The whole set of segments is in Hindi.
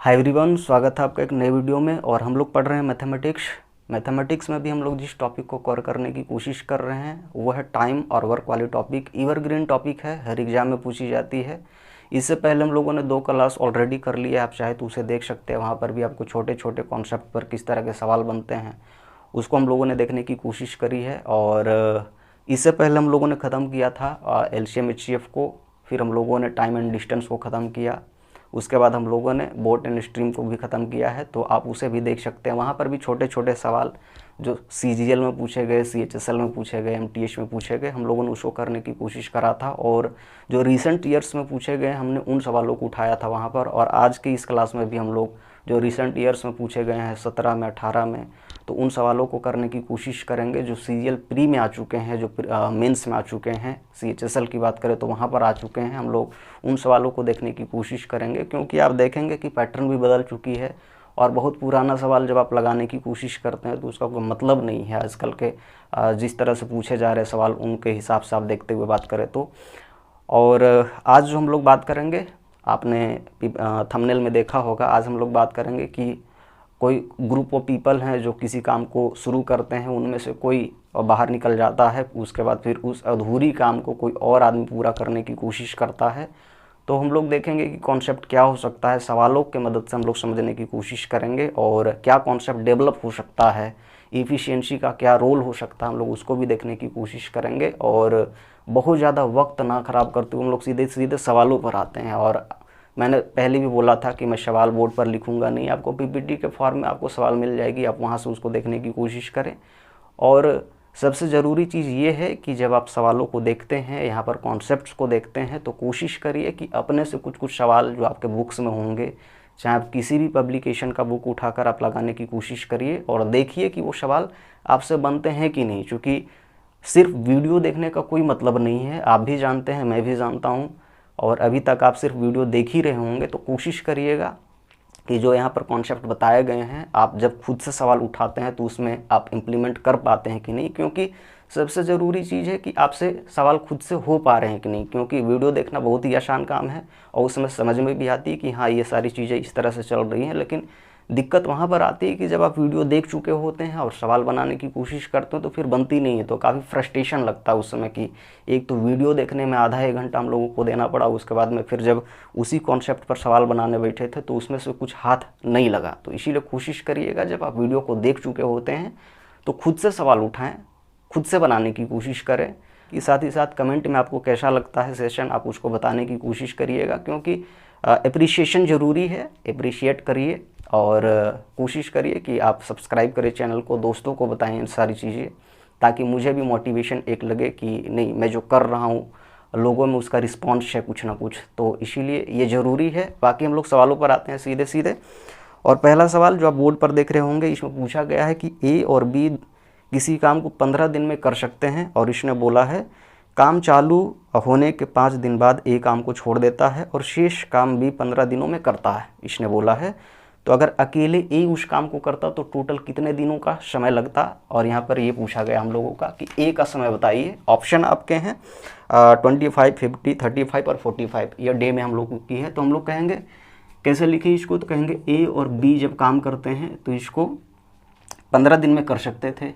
हाय एवरीवन, स्वागत है आपका एक नए वीडियो में। और हम लोग पढ़ रहे हैं मैथमेटिक्स में भी हम लोग जिस टॉपिक को कवर करने की कोशिश कर रहे हैं वो है टाइम और वर्क वाली टॉपिक। एवरग्रीन टॉपिक है, हर एग्जाम में पूछी जाती है। इससे पहले हम लोगों ने 2 क्लास ऑलरेडी कर लिया है, आप चाहे तो उसे देख सकते हैं। वहाँ पर भी आपको छोटे छोटे कॉन्सेप्ट पर किस तरह के सवाल बनते हैं उसको हम लोगों ने देखने की कोशिश करी है। और इससे पहले हम लोगों ने ख़त्म किया था एलसीएम एचसीएफ को, फिर हम लोगों ने टाइम एंड डिस्टेंस को ख़त्म किया, उसके बाद हम लोगों ने बोट एंड स्ट्रीम को भी ख़त्म किया है, तो आप उसे भी देख सकते हैं। वहाँ पर भी छोटे छोटे सवाल जो सीजीएल में पूछे गए, सीएचएसएल में पूछे गए, एमटीएच में पूछे गए, हम लोगों ने उसको करने की कोशिश करा था। और जो रिसेंट ईयर्स में पूछे गए हमने उन सवालों को उठाया था वहाँ पर। और आज की इस क्लास में भी हम लोग जो रिसेंट ईयर्स में पूछे गए हैं 17 में 18 में, तो उन सवालों को करने की कोशिश करेंगे जो सीजीएल प्री में आ चुके हैं, जो मेंस में आ चुके हैं। सीएचएसएल की बात करें तो वहाँ पर आ चुके हैं, हम लोग उन सवालों को देखने की कोशिश करेंगे। क्योंकि आप देखेंगे कि पैटर्न भी बदल चुकी है और बहुत पुराना सवाल जब आप लगाने की कोशिश करते हैं तो उसका कोई मतलब नहीं है। आजकल के जिस तरह से पूछे जा रहे सवाल उनके हिसाब से आप देखते हुए बात करें तो। और आज जो हम लोग बात करेंगे, आपने थंबनेल में देखा होगा, आज हम लोग बात करेंगे कि कोई ग्रुप ऑफ पीपल हैं जो किसी काम को शुरू करते हैं, उनमें से कोई बाहर निकल जाता है, उसके बाद फिर उस अधूरी काम को कोई और आदमी पूरा करने की कोशिश करता है। तो हम लोग देखेंगे कि कॉन्सेप्ट क्या हो सकता है, सवालों के मदद से हम लोग समझने की कोशिश करेंगे। और क्या कॉन्सेप्ट डेवलप हो सकता है, इफ़िशियंसी का क्या रोल हो सकता है, हम लोग उसको भी देखने की कोशिश करेंगे। और बहुत ज़्यादा वक्त ना ख़राब करते हुए हम लोग सीधे सीधे सवालों पर आते हैं। और मैंने पहले भी बोला था कि मैं सवाल बोर्ड पर लिखूंगा नहीं, आपको पीपीटी के फॉर्म में आपको सवाल मिल जाएगी, आप वहाँ से उसको देखने की कोशिश करें। और सबसे ज़रूरी चीज़ ये है कि जब आप सवालों को देखते हैं, यहाँ पर कॉन्सेप्ट्स को देखते हैं, तो कोशिश करिए कि अपने से कुछ कुछ सवाल जो आपके बुक्स में होंगे, चाहे आप किसी भी पब्लिकेशन का बुक उठाकर आप लगाने की कोशिश करिए और देखिए कि वो सवाल आपसे बनते हैं कि नहीं। क्योंकि सिर्फ वीडियो देखने का कोई मतलब नहीं है, आप भी जानते हैं, मैं भी जानता हूँ, और अभी तक आप सिर्फ वीडियो देख ही रहे होंगे। तो कोशिश करिएगा कि जो यहाँ पर कॉन्सेप्ट बताए गए हैं, आप जब खुद से सवाल उठाते हैं तो उसमें आप इम्प्लीमेंट कर पाते हैं कि नहीं। क्योंकि सबसे ज़रूरी चीज़ है कि आपसे सवाल खुद से हो पा रहे हैं कि नहीं। क्योंकि वीडियो देखना बहुत ही आसान काम है और उसमें समझ में भी आती है कि हाँ ये सारी चीज़ें इस तरह से चल रही हैं, लेकिन दिक्कत वहाँ पर आती है कि जब आप वीडियो देख चुके होते हैं और सवाल बनाने की कोशिश करते हो तो फिर बनती नहीं है। तो काफ़ी फ्रस्ट्रेशन लगता है उस समय कि एक तो वीडियो देखने में आधा 1 घंटा हम लोगों को देना पड़ा, उसके बाद में फिर जब उसी कॉन्सेप्ट पर सवाल बनाने बैठे थे तो उसमें से कुछ हाथ नहीं लगा। तो इसीलिए कोशिश करिएगा जब आप वीडियो को देख चुके होते हैं तो खुद से सवाल उठाएँ, खुद से बनाने की कोशिश करें। कि साथ ही साथ कमेंट में आपको कैसा लगता है सेशन, आप उसको बताने की कोशिश करिएगा। क्योंकि एप्रिशिएशन ज़रूरी है, एप्रिशिएट करिए। और कोशिश करिए कि आप सब्सक्राइब करें चैनल को, दोस्तों को बताएं इन सारी चीज़ें, ताकि मुझे भी मोटिवेशन एक लगे कि नहीं, मैं जो कर रहा हूँ लोगों में उसका रिस्पॉन्स है कुछ ना कुछ। तो इसीलिए ये ज़रूरी है। बाकी हम लोग सवालों पर आते हैं सीधे सीधे। और पहला सवाल जो आप बोर्ड पर देख रहे होंगे, इसमें पूछा गया है कि ए और बी किसी काम को 15 दिन में कर सकते हैं। और इसने बोला है काम चालू होने के 5 दिन बाद ए काम को छोड़ देता है और शेष काम बी 15 दिनों में करता है, इसने बोला है। तो अगर अकेले ए उस काम को करता तो टोटल कितने दिनों का समय लगता। और यहाँ पर ये पूछा गया हम लोगों का कि ए का समय बताइए। ऑप्शन आपके हैं 25, 50, 35 और 45। ये डे में हम लोगों की है। तो हम लोग कहेंगे कैसे लिखें इसको, तो कहेंगे ए और बी जब काम करते हैं तो इसको 15 दिन में कर सकते थे,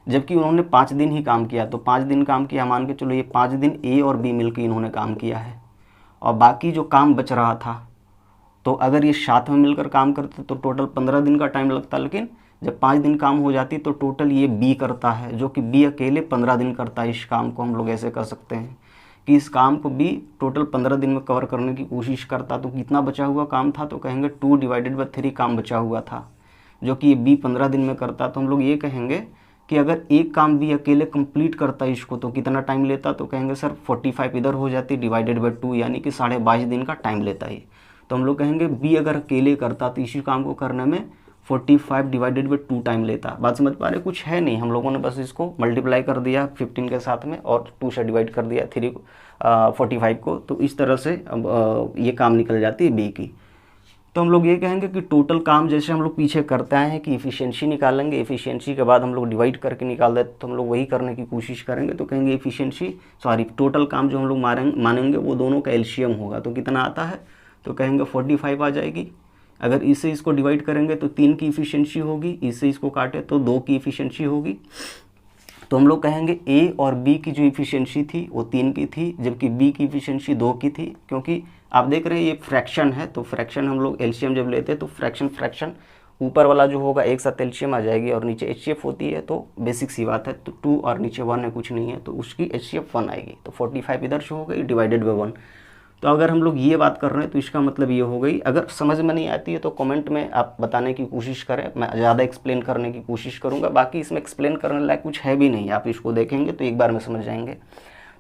जबकि उन्होंने 5 दिन ही काम किया। तो 5 दिन काम किया, मान के चलो ये 5 दिन ए और बी मिलकर इन्होंने काम किया है। और बाकी जो काम बच रहा था, तो अगर ये साथ में मिलकर काम करते तो टोटल 15 दिन का टाइम लगता। लेकिन जब 5 दिन काम हो जाती तो टोटल ये बी करता है, जो कि बी अकेले 15 दिन करता है। इस काम को हम लोग ऐसे कर सकते हैं कि इस काम को बी टोटल 15 दिन में कवर करने की कोशिश करता। तो कितना बचा हुआ काम था, तो कहेंगे 2/3 काम बचा हुआ था, जो कि बी 15 दिन में करता। तो हम लोग ये कहेंगे कि अगर एक काम बी अकेले कंप्लीट करता है इसको तो कितना टाइम लेता, तो कहेंगे सर 45 इधर हो जाती /2, यानी कि 22.5 दिन का टाइम लेता है। तो हम लोग कहेंगे बी अगर अकेले करता तो इसी काम को करने में 45/2 टाइम लेता। बात समझ पा रहे, कुछ है नहीं, हम लोगों ने बस इसको मल्टीप्लाई कर दिया 15 के साथ में और 2 से डिवाइड कर दिया 45 को। तो इस तरह से ये काम निकल जाती है बी की। तो हम लोग ये कहेंगे कि टोटल काम जैसे हम लोग पीछे करते आए हैं कि इफ़िशियंसी निकालेंगे, इफ़िशियंसी के बाद हम लोग डिवाइड करके निकाल देते, तो हम लोग वही करने की कोशिश करेंगे। तो कहेंगे टोटल काम जो हम लोग मानेंगे वो दोनों का एलसीएम होगा। तो कितना आता है, तो कहेंगे 45 आ जाएगी, अगर इससे इसको डिवाइड करेंगे तो 3 की इफिशिएंसी होगी, इससे इसको काटे तो 2 की इफिशिएंसी होगी। तो हम लोग कहेंगे ए और बी की जो इफिशिएंसी थी वो 3 की थी, जबकि बी की इफिशिएंसी 2 की थी। क्योंकि आप देख रहे हैं ये फ्रैक्शन है, तो फ्रैक्शन हम लोग एलसीएम जब लेते हैं तो फ्रैक्शन ऊपर वाला जो होगा एक साथ एलसीएम आ जाएगी और नीचे एचसीएफ होती है, तो बेसिक सी बात है, तो 2 और नीचे 1 है, कुछ नहीं है, तो उसकी एचसीएफ 1 आएगी। तो 45 इधर से हो गई डिवाइडेड बाय 1। तो अगर हम लोग ये बात कर रहे हैं तो इसका मतलब ये हो गई। अगर समझ में नहीं आती है तो कमेंट में आप बताने की कोशिश करें, मैं ज़्यादा एक्सप्लेन करने की कोशिश करूँगा। बाकी इसमें एक्सप्लेन करने लायक कुछ है भी नहीं, आप इसको देखेंगे तो एक बार में समझ जाएंगे।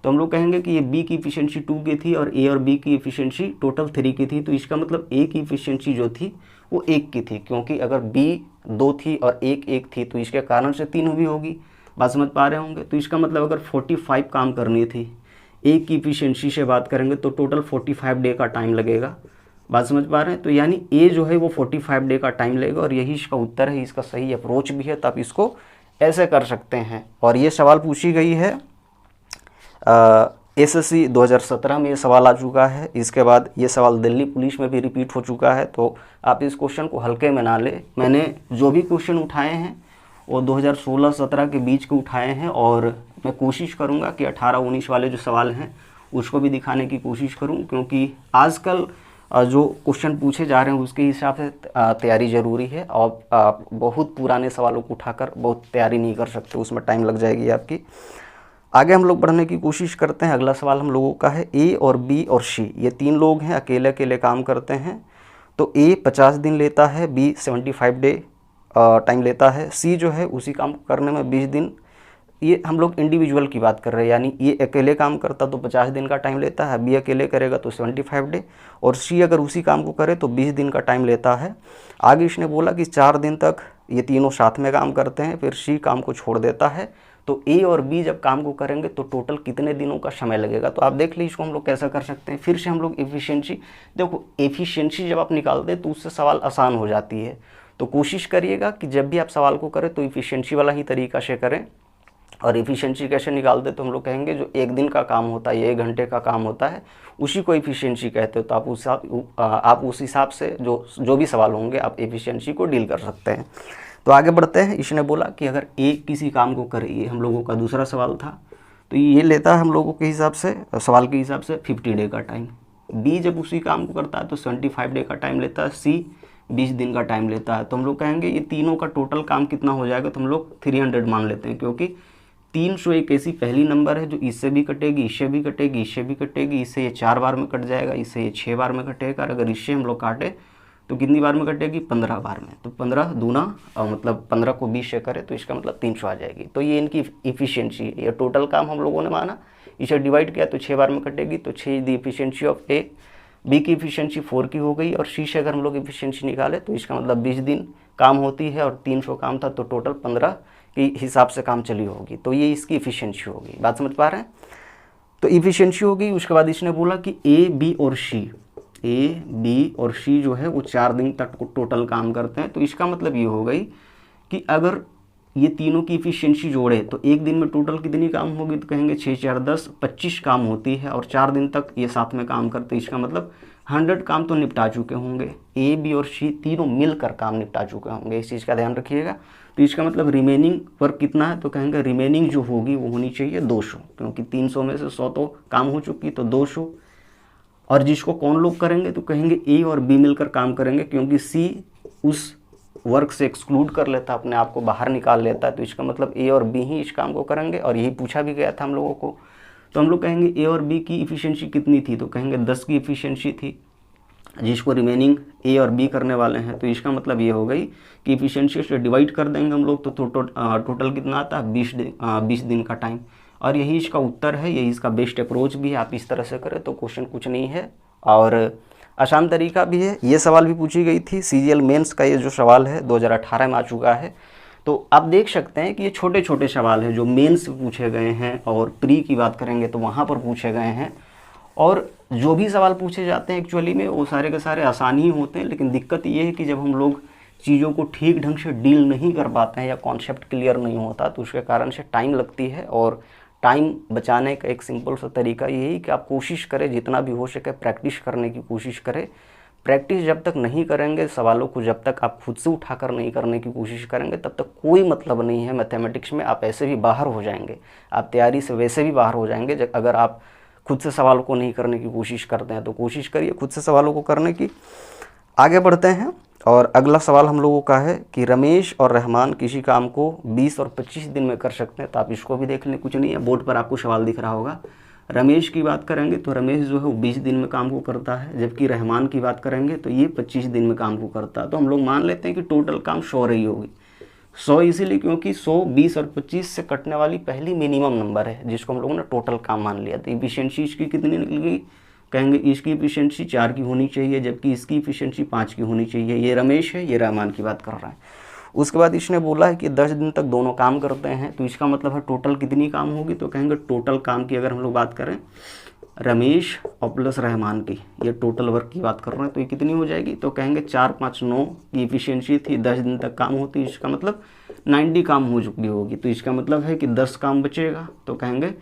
तो हम लोग कहेंगे कि ये बी की इफिशिएंसी 2 की थी और ए और बी की इफिशिएंसी टोटल 3 की थी। तो इसका मतलब ए की इफिशिएंसी जो थी वो 1 की थी, क्योंकि अगर बी 2 थी और 1 थी तो इसके कारण से 3 भी होगी। बात समझ पा रहे होंगे। तो इसका मतलब अगर 45 काम करनी थी, ए की इफिशिएंसी से बात करेंगे तो टोटल 45 डे का टाइम लगेगा। बात समझ पा रहे हैं। तो यानी ए जो है वो 45 डे का टाइम लेगा और यही इसका उत्तर है, इसका सही अप्रोच भी है। तो आप इसको ऐसे कर सकते हैं। और ये सवाल पूछी गई है एसएससी 2017 में ये सवाल आ चुका है। इसके बाद ये सवाल दिल्ली पुलिस में भी रिपीट हो चुका है। तो आप इस क्वेश्चन को हल्के में ना ले। मैंने जो भी क्वेश्चन उठाए हैं वो 2016-17 के बीच के उठाए हैं और मैं कोशिश करूंगा कि 18-19 वाले जो सवाल हैं उसको भी दिखाने की कोशिश करूं, क्योंकि आजकल जो क्वेश्चन पूछे जा रहे हैं उसके हिसाब से तैयारी ज़रूरी है। और आप बहुत पुराने सवालों को उठाकर बहुत तैयारी नहीं कर सकते, उसमें टाइम लग जाएगी आपकी। आगे हम लोग बढ़ने की कोशिश करते हैं। अगला सवाल हम लोगों का है ए और बी और सी, ये 3 लोग हैं, अकेले अकेले काम करते हैं। तो ए 50 दिन लेता है, बी 75 डे टाइम लेता है, सी जो है उसी काम को करने में 20 दिन। ये हम लोग इंडिविजुअल की बात कर रहे हैं, यानी ये अकेले काम करता तो 50 दिन का टाइम लेता है, बी अकेले करेगा तो 75 डे, और सी अगर उसी काम को करे तो 20 दिन का टाइम लेता है। आगे इसने बोला कि 4 दिन तक ये तीनों साथ में काम करते हैं, फिर सी काम को छोड़ देता है। तो ए और बी जब काम को करेंगे तो टोटल कितने दिनों का समय लगेगा। तो आप देख लीजिए इसको हम लोग कैसा कर सकते हैं। फिर से हम लोग एफिशिएंसी, देखो एफिशिएंसी जब आप निकालते हैं तो उससे सवाल आसान हो जाती है। तो कोशिश करिएगा कि जब भी आप सवाल को करें तो एफिशिएंसी वाला ही तरीका से करें। और एफिशिएंसी कैसे निकालते तो हम लोग कहेंगे जो 1 दिन का काम होता है या 1 घंटे का काम होता है उसी को एफिशिएंसी कहते हो। तो आप उस हिसाब से जो भी सवाल होंगे आप एफिशिएंसी को डील कर सकते हैं। तो आगे बढ़ते हैं। इसने बोला कि अगर ए किसी काम को करे, ये हम लोगों का दूसरा सवाल था, तो ये लेता है हम लोगों के हिसाब से, सवाल के हिसाब से 50 डे का टाइम। बी जब उसी काम को करता है तो 75 डे का टाइम लेता है, सी 20 दिन का टाइम लेता है। तो हम लोग कहेंगे ये तीनों का टोटल काम कितना हो जाएगा, तो हम लोग 300 मान लेते हैं, क्योंकि 300 एक ऐसी पहली नंबर है जो इससे भी कटेगी, इससे भी कटेगी, इससे भी कटेगी, इससे ये 4 बार में कट जाएगा, इससे ये 6 बार में कटेगा। और अगर इससे हम लोग काटे तो कितनी बार में कटेगी, 15 बार में। तो 15 दूना मतलब 15 को 20 से करे तो इसका मतलब 300 आ जाएगी। तो ये इनकी इफिशियंसी है। ये टोटल काम हम लोगों ने माना, इसे डिवाइड किया तो 6 बार में कटेगी। तो 6 the efficiency of A. B की इफिशियंसी 4 की हो गई और सी से अगर हम लोग इफिशियंसी निकाले तो इसका मतलब 20 दिन काम होती है और 300 काम था, तो टोटल 15 के हिसाब से काम चली होगी। तो ये इसकी इफिशियंसी होगी। बात समझ पा रहे हैं। तो इफिशियंसी होगी। उसके बाद इसने बोला कि ए बी और सी जो है वो 4 दिन तक टोटल काम करते हैं। तो इसका मतलब ये हो गई कि अगर ये तीनों की इफिशियंसी जोड़े तो 1 दिन में टोटल कितनी काम होगी, तो कहेंगे 6 4 10 25 काम होती है और 4 दिन तक ये साथ में काम करते हैं। इसका मतलब 100 काम तो निपटा चुके होंगे, ए बी और सी तीनों मिलकर काम निपटा चुके होंगे। इस चीज़ का ध्यान रखिएगा। तो इसका मतलब रिमेनिंग वर्क कितना है, तो कहेंगे रिमेनिंग जो होगी वो होनी चाहिए 200, क्योंकि 300 में से 100 तो काम हो चुकी, तो 200। और जिसको कौन लोग करेंगे, तो कहेंगे ए और बी मिलकर काम करेंगे, क्योंकि सी उस वर्क से एक्सक्लूड कर लेता है, अपने आप को बाहर निकाल लेता है। तो इसका मतलब ए और बी ही इस काम को करेंगे और यही पूछा भी गया था हम लोगों को। तो हम लोग कहेंगे ए और बी की इफिशियंसी कितनी थी, तो कहेंगे 10 की इफिशियंसी थी, जिसको रिमेनिंग ए और बी करने वाले हैं। तो इसका मतलब ये हो गई कि इफिशियंसी से डिवाइड कर देंगे हम लोग तो टोटल कितना आता है, 20 दिन का टाइम। और यही इसका उत्तर है, यही इसका बेस्ट अप्रोच भी है। आप इस तरह से करें तो क्वेश्चन कुछ नहीं है और आसान तरीका भी है। ये सवाल भी पूछी गई थी सीजीएल मेंस का, ये जो सवाल है 2018 में आ चुका है। तो आप देख सकते हैं कि ये छोटे छोटे सवाल हैं जो मेंस से पूछे गए हैं, और प्री की बात करेंगे तो वहाँ पर पूछे गए हैं। और जो भी सवाल पूछे जाते हैं एक्चुअली में वो सारे के सारे आसान ही होते हैं, लेकिन दिक्कत ये है कि जब हम लोग चीज़ों को ठीक ढंग से डील नहीं कर पाते हैं या कॉन्सेप्ट क्लियर नहीं होता तो उसके कारण से टाइम लगती है। और टाइम बचाने का एक सिंपल सा तरीका यही कि आप कोशिश करें जितना भी हो सके प्रैक्टिस करने की कोशिश करें, प्रैक्टिस जब तक नहीं करेंगे सवालों को, जब तक आप खुद से उठाकर नहीं करने की कोशिश करेंगे, तब तक कोई मतलब नहीं है मैथमेटिक्स में। आप ऐसे भी बाहर हो जाएंगे, आप तैयारी से वैसे भी बाहर हो जाएंगे अगर आप खुद से सवालों को नहीं करने की कोशिश करते हैं। तो कोशिश करिए खुद से सवालों को करने की। आगे बढ़ते हैं और अगला सवाल हम लोगों का है कि रमेश और रहमान किसी काम को 20 और 25 दिन में कर सकते हैं। तो आप इसको भी देख लें, कुछ नहीं है, बोर्ड पर आपको सवाल दिख रहा होगा। रमेश की बात करेंगे तो रमेश जो है वो 20 दिन में काम को करता है, जबकि रहमान की बात करेंगे तो ये 25 दिन में काम को करता है। तो हम लोग मान लेते हैं कि टोटल काम 100 रही होगी। 100 इसीलिए क्योंकि 100, 20 और 25 से कटने वाली पहली मिनिमम नंबर है, जिसको हम लोगों ने टोटल काम मान लिया। तो इफिशियंसी इसकी कितनी निकल गई? कहेंगे इसकी इफिशियंसी 4 की होनी चाहिए, जबकि इसकी इफिशियंसी 5 की होनी चाहिए। ये रमेश है, ये रहमान की बात कर रहा है। उसके बाद इसने बोला है कि 10 दिन तक दोनों काम करते हैं। तो इसका मतलब है टोटल कितनी काम होगी? तो कहेंगे टोटल काम की अगर हम लोग बात करें रमेश और प्लस रहमान की, ये टोटल वर्क की बात कर रहे हैं, तो ये कितनी हो जाएगी? तो कहेंगे 4, 5, 9 की इफिशियंसी थी, 10 दिन तक काम होती, इसका मतलब 90 काम हो चुकी होगी। तो इसका मतलब है कि 10 काम बचेगा। तो कहेंगे,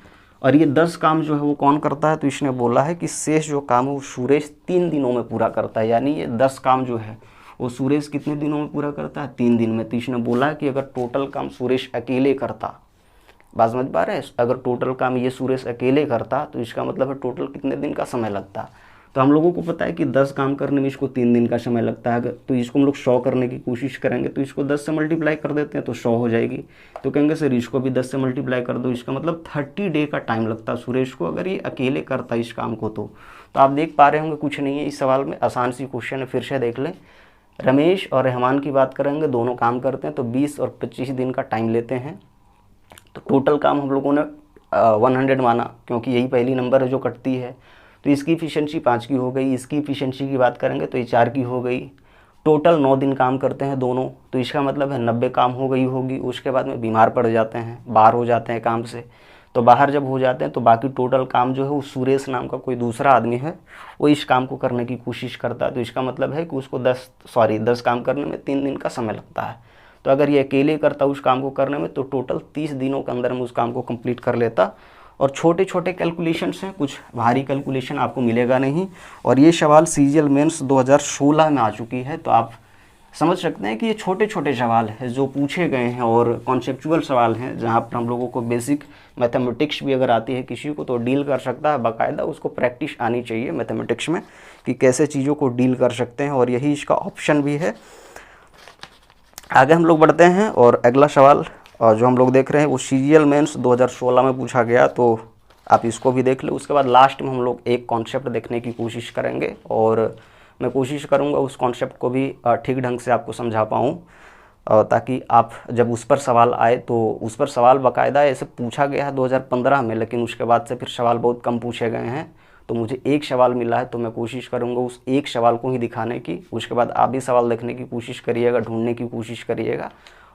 और ये 10 काम जो है वो कौन करता है? तो इसने बोला है कि शेष जो काम है वो सुरेश 3 दिनों में पूरा करता है। यानी ये 10 काम जो है वो सुरेश कितने दिनों में पूरा करता है? 3 दिन में। तो इसने बोला है कि अगर टोटल काम सुरेश अकेले करता, बात समझ पा रहे हैं, अगर टोटल काम ये सुरेश अकेले करता तो इसका मतलब है टोटल कितने दिन का समय लगता। तो हम लोगों को पता है कि 10 काम करने में इसको 3 दिन का समय लगता है। तो इसको हम लोग 100 करने की कोशिश करेंगे तो इसको 10 से मल्टीप्लाई कर देते हैं तो 100 हो जाएगी। तो कहेंगे सर इसको भी 10 से मल्टीप्लाई कर दो, इसका मतलब 30 डे का टाइम लगता है सुरेश को, अगर ये अकेले करता इस काम को। तो आप देख पा रहे होंगे कुछ नहीं है इस सवाल में, आसान सी क्वेश्चन है। फिर से देख लें, रमेश और रहमान की बात करेंगे, दोनों काम करते हैं तो 20 और 25 दिन का टाइम लेते हैं। तो टोटल काम हम लोगों ने 100 माना, क्योंकि यही पहली नंबर है जो कटती है। तो इसकी इफिशियंसी 5 की हो गई। इसकी इफिशियंसी की बात करेंगे तो ये 4 की हो गई। टोटल 9 दिन काम करते हैं दोनों, तो इसका मतलब है 90 काम हो गई होगी। उसके बाद में बीमार पड़ जाते हैं, बाहर हो जाते हैं काम से। तो बाहर जब हो जाते हैं तो बाकी टोटल काम जो है वो सुरेश नाम का कोई दूसरा आदमी है वो इस काम को करने की कोशिश करता है। तो इसका मतलब है कि उसको 10 काम करने में 3 दिन का समय लगता है। तो अगर ये अकेले करता उस काम को करने में तो टोटल 30 दिनों के अंदर में उस काम को कंप्लीट कर लेता। और छोटे छोटे कैलकुलेशंस हैं, कुछ भारी कैलकुलेशन आपको मिलेगा नहीं। और ये सवाल सीजीएल मेंस 2016 में आ चुकी है। तो आप समझ सकते हैं कि ये छोटे छोटे सवाल हैं जो पूछे गए हैं और कॉन्सेप्चुअल सवाल हैं, जहाँ पर हम लोगों को बेसिक मैथमेटिक्स भी अगर आती है किसी को तो डील कर सकता है। बाकायदा उसको प्रैक्टिस आनी चाहिए मैथमेटिक्स में कि कैसे चीज़ों को डील कर सकते हैं, और यही इसका ऑप्शन भी है। आगे हम लोग बढ़ते हैं और अगला सवाल जो हम लोग देख रहे हैं वो सीजीएल मेंस 2016 में पूछा गया, तो आप इसको भी देख लें। उसके बाद लास्ट में हम लोग एक कॉन्सेप्ट देखने की कोशिश करेंगे और मैं कोशिश करूंगा उस कॉन्सेप्ट को भी ठीक ढंग से आपको समझा पाऊँ, ताकि आप जब उस पर सवाल आए तो उस पर सवाल बाकायदा ऐसे पूछा गया है 2015 में, लेकिन उसके बाद से फिर सवाल बहुत कम पूछे गए हैं। तो मुझे एक सवाल मिला है तो मैं कोशिश करूंगा उस एक सवाल को ही दिखाने की। उसके बाद आप भी सवाल देखने की कोशिश करिएगा, ढूंढने की कोशिश करिएगा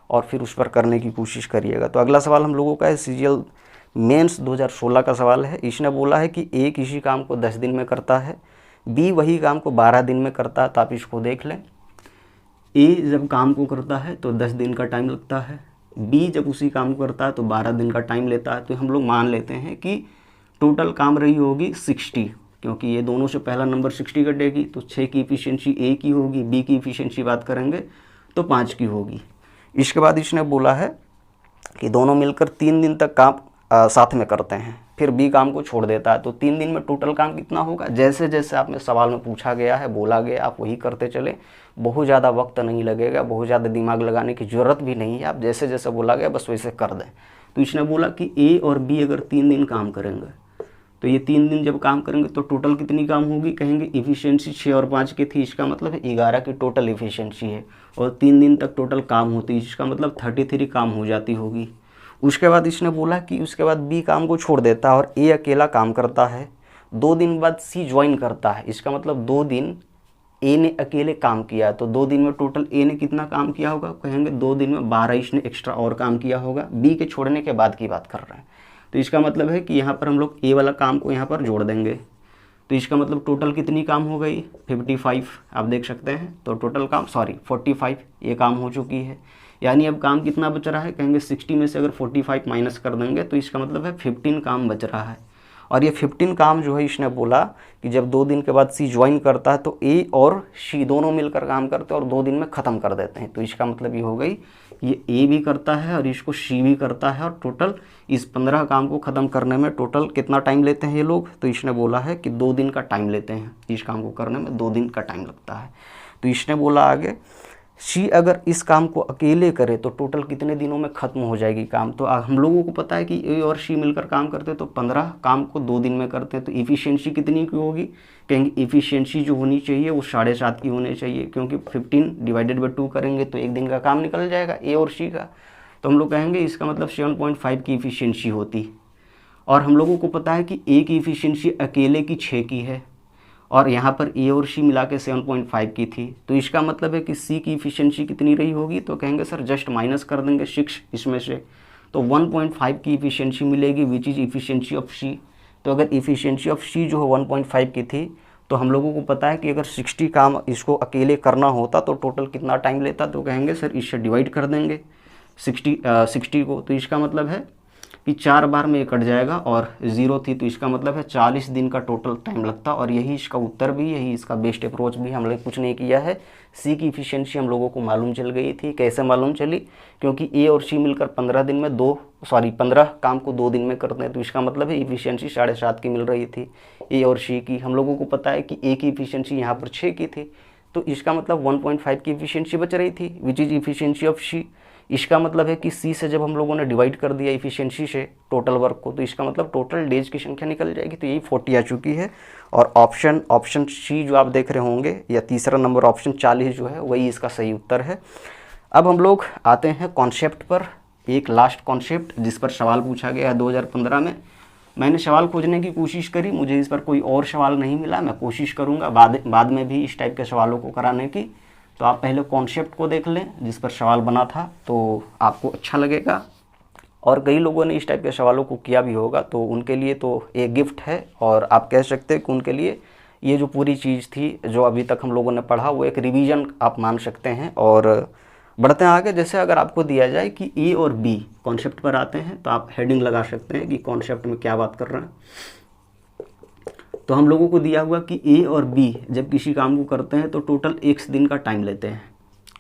और फिर उस पर करने की कोशिश करिएगा। तो अगला सवाल हम लोगों का है सीजीएल मेंस 2016 का सवाल है। इसने बोला है कि ए किसी काम को 10 दिन में करता है, बी वही काम को 12 दिन में करता है। तो आप इसको देख लें, ए जब काम को करता है तो 10 दिन का टाइम लगता है, बी जब उसी काम को करता है तो 12 दिन का टाइम लेता है। तो हम लोग मान लेते हैं कि टोटल काम रही होगी 60, क्योंकि ये दोनों से पहला नंबर 60 कटेगी। तो 6 की इफिशियंसी ए की होगी, बी की इफिशियंसी बात करेंगे तो 5 की होगी। इसके बाद इसने बोला है कि दोनों मिलकर 3 दिन तक काम साथ में करते हैं, फिर बी काम को छोड़ देता है। तो 3 दिन में टोटल काम कितना होगा? जैसे जैसे आप में सवाल में पूछा गया है, बोला गया, आप वही करते चले, बहुत ज़्यादा वक्त नहीं लगेगा, बहुत ज़्यादा दिमाग लगाने की ज़रूरत भी नहीं है। आप जैसे जैसे बोला गया बस वैसे कर दें। तो इसने बोला कि ए और बी अगर 3 दिन काम करेंगे तो ये 3 दिन जब काम करेंगे तो टोटल कितनी काम होगी? कहेंगे इफिशियंसी 6 और 5 की थी, इसका मतलब है 11 की टोटल इफिशियंसी है और 3 दिन तक टोटल काम होती है, इसका मतलब 33 काम हो जाती होगी। उसके बाद इसने बोला कि उसके बाद बी काम को छोड़ देता है और ए अकेला काम करता है। 2 दिन बाद सी ज्वाइन करता है, इसका मतलब 2 दिन ए ने अकेले काम किया है। तो 2 दिन में टोटल ए ने कितना काम किया होगा? कहेंगे 2 दिन में 12 इसने एक्स्ट्रा और काम किया होगा, बी के छोड़ने के बाद की बात कर रहे हैं। तो इसका मतलब है कि यहाँ पर हम लोग ए वाला काम को यहाँ पर जोड़ देंगे। तो इसका मतलब टोटल कितनी काम हो गई? 55 आप देख सकते हैं। तो टोटल काम 45 ये काम हो चुकी है। यानी अब काम कितना बच रहा है? कहेंगे 60 में से अगर 45 माइनस कर देंगे तो इसका मतलब है 15 काम बच रहा है। और ये 15 काम जो है इसने बोला कि जब 2 दिन के बाद सी ज्वाइन करता है तो ए और सी दोनों मिलकर काम करते हैं और 2 दिन में ख़त्म कर देते हैं। तो इसका मतलब ये हो गई, ये ए भी करता है और इसको सी भी करता है, और टोटल इस 15 काम को ख़त्म करने में टोटल कितना टाइम लेते हैं ये लोग। तो इसने बोला है कि 2 दिन का टाइम लेते हैं, इस काम को करने में 2 दिन का टाइम लगता है। तो इसने बोला आगे, सी अगर इस काम को अकेले करे तो टोटल कितने दिनों में ख़त्म हो जाएगी काम। तो हम लोगों को पता है कि ए और सी मिलकर काम करते हैं तो 15 काम को 2 दिन में करते हैं। तो इफ़िशियंसी कितनी की होगी, कहेंगे इफ़िशियंसी जो होनी चाहिए वो 7.5 की होनी चाहिए, क्योंकि 15 डिवाइडेड बाई 2 करेंगे तो 1 दिन का काम निकल जाएगा ए और सी का। तो हम लोग कहेंगे इसका मतलब 7.5 की इफ़िशियंसी होती। और हम लोगों को पता है कि ए की इफ़िशियंसी अकेले की 6 की है, और यहाँ पर ए और सी मिला के 7.5 की थी। तो इसका मतलब है कि सी की इफ़िशियंसी कितनी रही होगी। तो कहेंगे सर जस्ट माइनस कर देंगे 6 इसमें से, तो 1.5 की इफ़िशियंसी मिलेगी, विच इज़ इफ़िशियंसी ऑफ सी। तो अगर इफ़िशियंसी ऑफ सी जो है 1.5 की थी, तो हम लोगों को पता है कि अगर 60 काम इसको अकेले करना होता तो टोटल कितना टाइम लेता। तो कहेंगे सर इससे डिवाइड कर देंगे 60 को। तो इसका मतलब है कि 4 बार में ये कट जाएगा, और 0 थी तो इसका मतलब है 40 दिन का टोटल टाइम लगता। और यही इसका उत्तर भी, यही इसका बेस्ट अप्रोच भी। हम लोग कुछ नहीं किया है, सी की इफ़िशियंसी हम लोगों को मालूम चल गई थी। कैसे मालूम चली, क्योंकि ए और सी मिलकर 15 दिन में 15 काम को 2 दिन में करते हैं। तो इसका मतलब है इफ़िशियंसी 7.5 की मिल रही थी ए और सी की। हम लोगों को पता है कि ए की इफ़िशियंसी यहाँ पर 6 की थी, तो इसका मतलब 1.5 की इफ़िशियंसी बच रही थी, विच इज़ इफ़िशियंसी ऑफ सी। इसका मतलब है कि सी से जब हम लोगों ने डिवाइड कर दिया इफ़िशियंसी से टोटल वर्क को, तो इसका मतलब टोटल डेज की संख्या निकल जाएगी। तो यही 40 आ चुकी है। और ऑप्शन सी जो आप देख रहे होंगे, या तीसरा नंबर ऑप्शन 40 जो है वही इसका सही उत्तर है। अब हम लोग आते हैं कॉन्सेप्ट पर, एक लास्ट कॉन्सेप्ट जिस पर सवाल पूछा गया है 2015 में। मैंने सवाल खोजने की कोशिश करी, मुझे इस पर कोई और सवाल नहीं मिला। मैं कोशिश करूँगा बाद में भी इस टाइप के सवालों को कराने की। तो आप पहले कॉन्सेप्ट को देख लें जिस पर सवाल बना था, तो आपको अच्छा लगेगा। और कई लोगों ने इस टाइप के सवालों को किया भी होगा, तो उनके लिए तो एक गिफ्ट है। और आप कह सकते हैं कि उनके लिए ये जो पूरी चीज़ थी जो अभी तक हम लोगों ने पढ़ा, वो एक रिवीजन आप मान सकते हैं। और बढ़ते हैं आगे। जैसे अगर आपको दिया जाए कि ए और बी, कॉन्सेप्ट पर आते हैं, तो आप हेडिंग लगा सकते हैं कि कॉन्सेप्ट में क्या बात कर रहे हैं। तो हम लोगों को दिया हुआ कि ए और बी जब किसी काम को करते हैं तो टोटल x दिन का टाइम लेते हैं।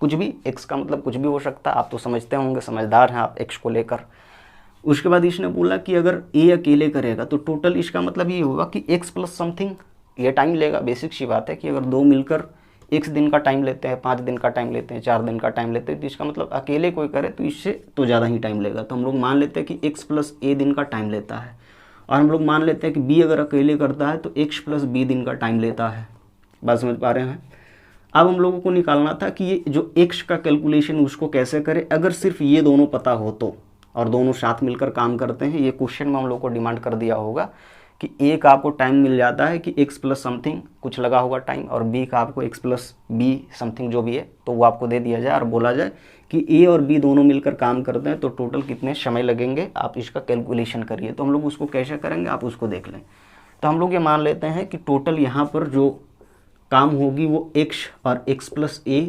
कुछ भी, x का मतलब कुछ भी हो सकता है, आप तो समझते होंगे, समझदार हैं आप x को लेकर। उसके बाद इसने बोला कि अगर a अकेले करेगा तो टोटल इसका मतलब ये होगा कि x प्लस समथिंग ये टाइम लेगा। बेसिक सी बात है कि अगर 2 मिलकर x दिन का टाइम लेते हैं, 5 दिन का टाइम लेते हैं, 4 दिन का टाइम लेते हैं, तो इसका मतलब अकेले कोई करे तो इससे तो ज़्यादा ही टाइम लेगा। तो हम लोग मान लेते हैं कि x प्लस a दिन का टाइम लेता है, और हम लोग मान लेते हैं कि b अगर अकेले करता है तो x प्लस b दिन का टाइम लेता है। बात समझ पा रहे हैं। अब हम लोगों को निकालना था कि ये जो x का कैलकुलेशन उसको कैसे करें, अगर सिर्फ ये दोनों पता हो तो, और दोनों साथ मिलकर काम करते हैं। ये क्वेश्चन में हम लोग को डिमांड कर दिया होगा कि a का आपको टाइम मिल जाता है कि x प्लस समथिंग कुछ लगा होगा टाइम, और b का आपको x प्लस b समथिंग जो भी है तो वो आपको दे दिया जाए, और बोला जाए कि a और b दोनों मिलकर काम करते हैं तो टोटल कितने समय लगेंगे, आप इसका कैलकुलेशन करिए। तो हम लोग उसको कैसे करेंगे आप उसको देख लें। तो हम लोग ये मान लेते हैं कि टोटल यहाँ पर जो काम होगी वो x और x प्लस a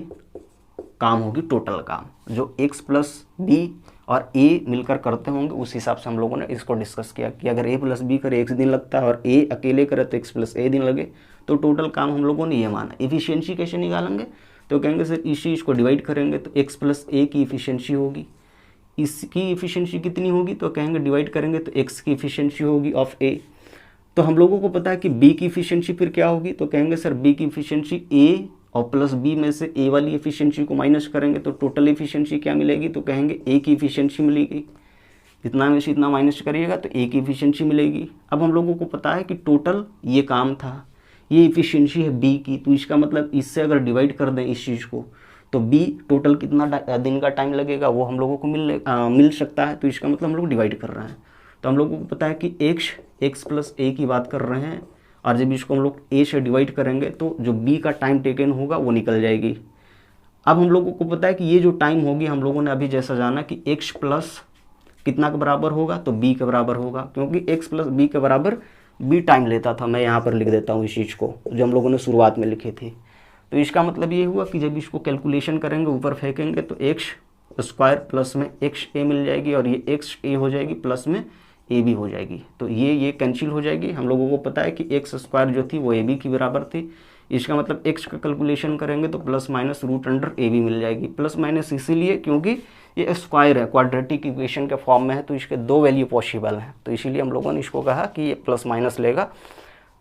काम होगी, टोटल काम जो x प्लस b और a मिलकर करते होंगे, उस हिसाब से हम लोगों ने इसको डिस्कस किया कि अगर a प्लस b करे x दिन लगता है और a अकेले करे तो x प्लस a दिन लगे, तो टोटल काम हम लोगों ने ये माना। इफिशियंसी कैसे निकालेंगे, तो कहेंगे सर इसी इसको डिवाइड करेंगे तो x प्लस a की इफिशियंसी होगी, इसकी इफिशियंसी कितनी होगी, तो कहेंगे डिवाइड करेंगे तो x की इफिशियंसी होगी ऑफ a। तो हम लोगों को पता है कि b की इफिशियंसी फिर क्या होगी, तो कहेंगे सर b की इफिशियंसी a और प्लस b में से a वाली एफिशिएंसी को माइनस करेंगे तो टोटल एफिशिएंसी क्या मिलेगी, तो कहेंगे a की एफिशिएंसी मिलेगी। जितना में से इतना माइनस करिएगा तो a की एफिशिएंसी मिलेगी। अब हम लोगों को पता है कि टोटल ये काम था, ये एफिशिएंसी है b की, तो इसका मतलब इससे अगर डिवाइड कर दें इस चीज़ को तो b टोटल कितना दिन का टाइम लगेगा वो हम लोगों को मिल सकता है। तो इसका मतलब हम लोग डिवाइड कर रहे हैं। तो हम लोगों को पता है कि x प्लस a की बात कर रहे हैं, और जब इसको हम लोग a से डिवाइड करेंगे तो जो b का टाइम टेकन होगा वो निकल जाएगी। अब हम लोगों को पता है कि ये जो टाइम होगी, हम लोगों ने अभी जैसा जाना कि x प्लस कितना के बराबर होगा, तो b के बराबर होगा, क्योंकि x प्लस b के बराबर b टाइम लेता था। मैं यहाँ पर लिख देता हूँ इस चीज़ को जो हम लोगों ने शुरुआत में लिखी थी। तो इसका मतलब ये हुआ कि जब इसको कैलकुलेशन करेंगे ऊपर फेंकेंगे तो x स्क्वायर प्लस में x a मिल जाएगी, और ये x a हो जाएगी प्लस में ए बी हो जाएगी। तो ये कैंसिल हो जाएगी। हम लोगों को पता है कि एक्स स्क्वायर जो थी वो ए बी के बराबर थी। इसका मतलब एक्स का कैलकुलेशन करेंगे तो plus minus root under A B मिल जाएगी। प्लस माइनस इसीलिए क्योंकि ये स्क्वायर है, क्वाड्रेटिक इक्वेशन के फॉर्म में है, तो इसके दो वैल्यू पॉसिबल हैं, तो इसीलिए हम लोगों ने इसको कहा कि ये प्लस माइनस लेगा।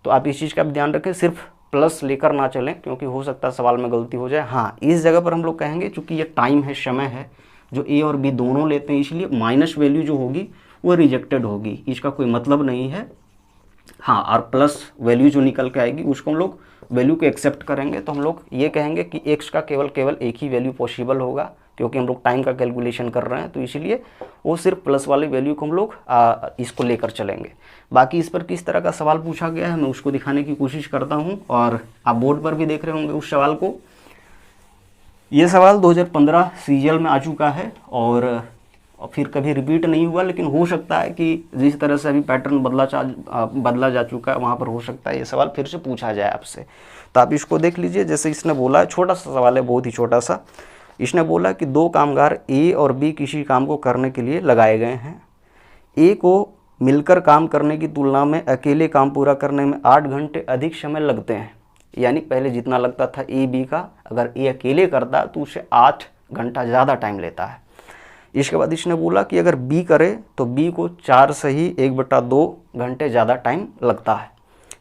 तो आप इस चीज़ का ध्यान रखें, सिर्फ प्लस लेकर ना चलें, क्योंकि हो सकता है सवाल में गलती हो जाए। हाँ, इस जगह पर हम लोग कहेंगे चूँकि ये टाइम है, समय है, जो ए और बी दोनों लेते हैं, इसलिए माइनस वैल्यू जो होगी वो रिजेक्टेड होगी, इसका कोई मतलब नहीं है। हाँ, और प्लस वैल्यू जो निकल के आएगी उसको हम लोग वैल्यू को एक्सेप्ट करेंगे। तो हम लोग ये कहेंगे कि एक्स का केवल एक ही वैल्यू पॉसिबल होगा, क्योंकि हम लोग टाइम का कैलकुलेशन कर रहे हैं, तो इसीलिए वो सिर्फ प्लस वाली वैल्यू को हम लोग इसको लेकर चलेंगे। बाकी इस पर किस तरह का सवाल पूछा गया है मैं उसको दिखाने की कोशिश करता हूँ, और आप बोर्ड पर भी देख रहे होंगे उस सवाल को। ये सवाल 2015 सीजीएल में आ चुका है और फिर कभी रिपीट नहीं हुआ, लेकिन हो सकता है कि जिस तरह से अभी पैटर्न बदला जा चुका है वहाँ पर हो सकता है ये सवाल फिर से पूछा जाए आपसे। तो आप इसको देख लीजिए। जैसे इसने बोला है, छोटा सा सवाल है, बहुत ही छोटा सा। इसने बोला कि दो कामगार ए और बी किसी काम को करने के लिए लगाए गए हैं। ए को मिलकर काम करने की तुलना में अकेले काम पूरा करने में 8 घंटे अधिक समय लगते हैं। यानी पहले जितना लगता था ए बी का, अगर ए अकेले करता तो उसे 8 घंटा ज़्यादा टाइम लेता है। इसके बाद इसने बोला कि अगर बी करे तो बी को 4 से ही 1/2 घंटे ज़्यादा टाइम लगता है,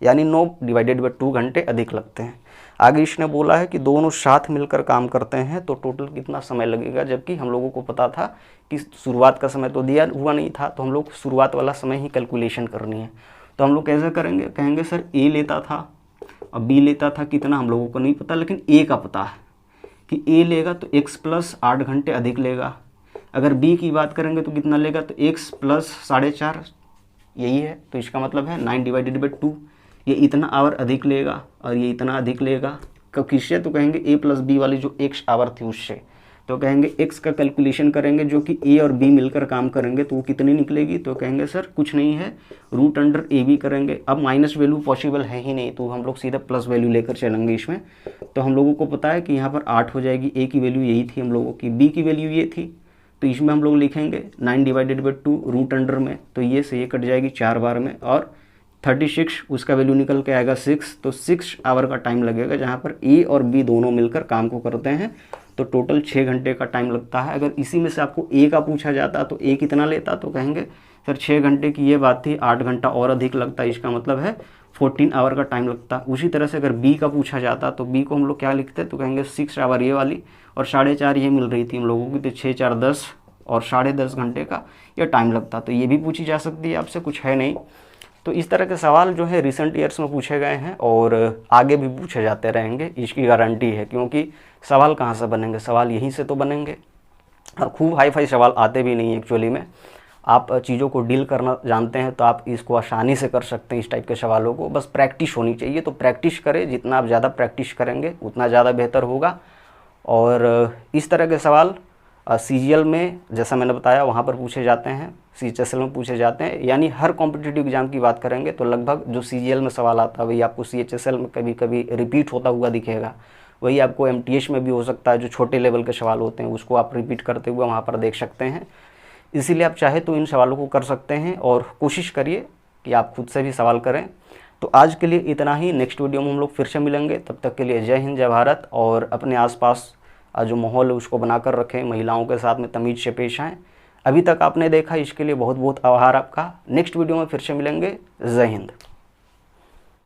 यानी 9/2 घंटे अधिक लगते हैं। आगे इसने बोला है कि दोनों साथ मिलकर काम करते हैं तो टोटल कितना समय लगेगा, जबकि हम लोगों को पता था कि शुरुआत का समय तो दिया हुआ नहीं था, तो हम लोग शुरुआत वाला समय ही कैलकुलेशन करनी है। तो हम लोग कैसे करेंगे, कहेंगे सर ए लेता था और बी लेता था कितना हम लोगों को नहीं पता, लेकिन ए का पता है कि ए लेगा तो x प्लस 8 घंटे अधिक लेगा। अगर b की बात करेंगे तो कितना लेगा, तो x प्लस 4.5 यही है, तो इसका मतलब है 9/2 ये इतना आवर अधिक लेगा और ये इतना अधिक लेगा। किससे, तो कहेंगे a प्लस बी वाली जो x आवर थी उससे। तो कहेंगे x का कैलकुलेशन करेंगे जो कि a और b मिलकर काम करेंगे तो वो कितनी निकलेगी, तो कहेंगे सर कुछ नहीं है, रूट अंडर ए बी करेंगे। अब माइनस वैल्यू पॉसिबल है ही नहीं, तो हम लोग सीधा प्लस वैल्यू लेकर चलेंगे इसमें। तो हम लोगों को पता है कि यहाँ पर 8 हो जाएगी, a की वैल्यू यही थी हम लोगों की, b की वैल्यू ये थी, तो इसमें हम लोग लिखेंगे 9/2 रूट अंडर में, तो ये से ये कट जाएगी 4 बार में, और 36 उसका वैल्यू निकल के आएगा 6, तो 6 आवर का टाइम लगेगा, जहाँ पर ए और बी दोनों मिलकर काम को करते हैं, तो टोटल 6 घंटे का टाइम लगता है। अगर इसी में से आपको ए का पूछा जाता तो ए कितना लेता, तो कहेंगे सर 6 घंटे की ये बात थी, 8 घंटा और अधिक लगता, इसका मतलब है 14 आवर का टाइम लगता। उसी तरह से अगर बी का पूछा जाता तो बी को हम लोग क्या लिखते, तो कहेंगे 6 आवर ये वाली और 4.5 ये मिल रही थी हम लोगों की, तो 6 4 10 और 10.5 घंटे का ये टाइम लगता। तो ये भी पूछी जा सकती है आपसे, कुछ है नहीं। तो इस तरह के सवाल जो है रिसेंट ईयर्स में पूछे गए हैं और आगे भी पूछे जाते रहेंगे, इसकी गारंटी है, क्योंकि सवाल कहाँ से बनेंगे, सवाल यहीं से तो बनेंगे। और खूब हाई फाई सवाल आते भी नहीं एक्चुअली में। आप चीज़ों को डील करना जानते हैं तो आप इसको आसानी से कर सकते हैं, इस टाइप के सवालों को, बस प्रैक्टिस होनी चाहिए। तो प्रैक्टिस करें, जितना आप ज़्यादा प्रैक्टिस करेंगे उतना ज़्यादा बेहतर होगा। और इस तरह के सवाल सीजीएल में जैसा मैंने बताया वहाँ पर पूछे जाते हैं, सीएचएसएल में पूछे जाते हैं, यानी हर कॉम्पिटिटिव एग्जाम की बात करेंगे तो लगभग जो सीजीएल में सवाल आता है वही आपको सीएचएसएल में कभी कभी रिपीट होता हुआ दिखेगा, वही आपको एमटीएच में भी हो सकता है। जो छोटे लेवल के सवाल होते हैं उसको आप रिपीट करते हुए वहाँ पर देख सकते हैं। इसीलिए आप चाहे तो इन सवालों को कर सकते हैं और कोशिश करिए कि आप खुद से भी सवाल करें। तो आज के लिए इतना ही, नेक्स्ट वीडियो में हम लोग फिर से मिलेंगे। तब तक के लिए जय हिंद, जय भारत। और अपने आसपास जो माहौल है उसको बनाकर रखें, महिलाओं के साथ में तमीज़ से पेश आएँ। अभी तक आपने देखा, इसके लिए बहुत बहुत आभार आपका। नेक्स्ट वीडियो में फिर से मिलेंगे। जय हिंद।